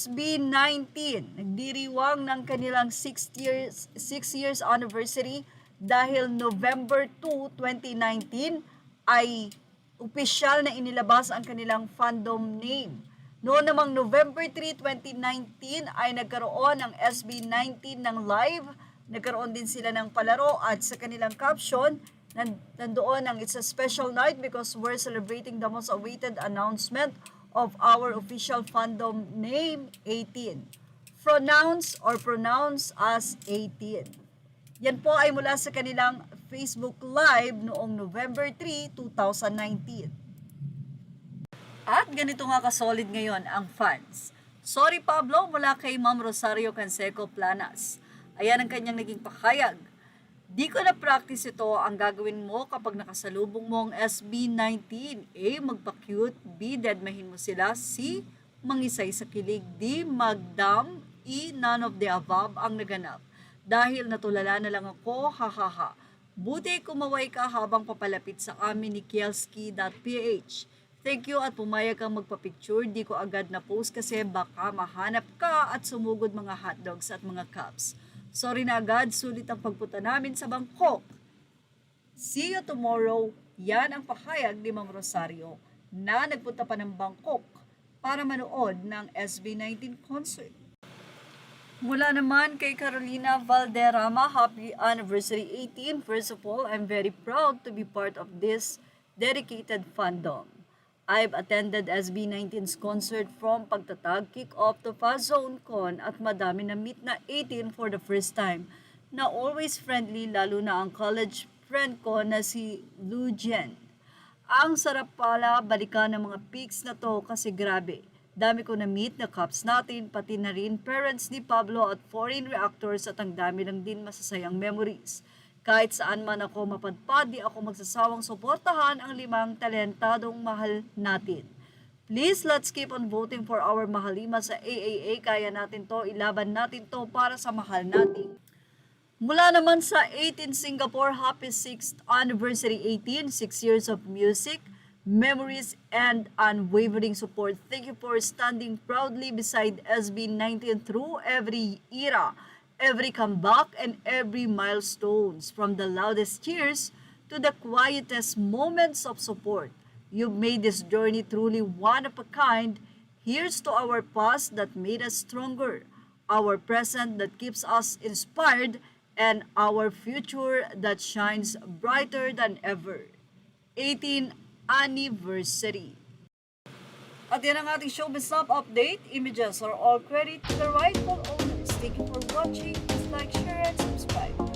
SB19 nagdiriwang ng kanilang 6 years anniversary dahil November 2, 2019 ay opisyal na inilabas ang kanilang fandom name. Noon namang November 3, 2019 ay nagkaroon ng SB19 ng live. Nagkaroon din sila ng palaro at sa kanilang caption, nandoon ang "It's a special night because we're celebrating the most awaited announcement of our official fandom name, 18. Pronounced as 18. Yan po ay mula sa kanilang Facebook Live noong November 3, 2019. At ganito nga kasolid ngayon ang fans. Sorry Pablo mula kay Ma'am Rosario Canseco Planas. Ayan ang kanyang naging pakayag. Di ko na practice ito, ang gagawin mo kapag nakasalubong mo ang SB19. A. Magpa-cute. B. Deadmahin mo sila. C. Mangisay sa kilig. D. Magdam. E. None of the above ang naganap. Dahil natulala na lang ako, hahaha. Buti kumaway ka habang papalapit sa amin ni Kielski.ph. Thank you at pumayag kang magpa-picture. Di ko agad na post kasi baka mahanap ka at sumugod mga hotdogs at mga cups. Sorry na agad, sulit ang pagpunta namin sa Bangkok. See you tomorrow. Yan ang pahayag ni Mang Rosario na nagpunta pa ng Bangkok para manood ng SB19 concert. Mula naman kay Carolina Valderrama, happy anniversary 18. First of all, I'm very proud to be part of this dedicated fandom. I've attended SB19's concert from pagtatag, kick-off to Fazone Con at madami na meet na 18 for the first time na always friendly lalo na ang college friend ko na si Lu Jen. Ang sarap pala balikan ng mga pics na to kasi grabe. Dami ko na meet na cups natin, pati na rin parents ni Pablo at foreign reactors at ang dami lang din masasayang memories. Kahit saan man ako mapadpad, di ako magsasawang suportahan ang 5 talentadong mahal natin. Please, let's keep on voting for our mahalima sa AAA. Kaya natin to, ilaban natin to para sa mahal natin. Mula naman sa 18 Singapore, happy 6th anniversary 18, 6 years of music, memories, and unwavering support. Thank you for standing proudly beside SB19 through every era, every comeback, and every milestones, from the loudest cheers to the quietest moments of support. You've made this journey truly one of a kind. Here's to our past that made us stronger, our present that keeps us inspired, and our future that shines brighter than ever. 18th anniversary. At yan ang ating showbiz snap update. Images are all credit to the rightful owners. Thank you for watching. Please like, share, and subscribe.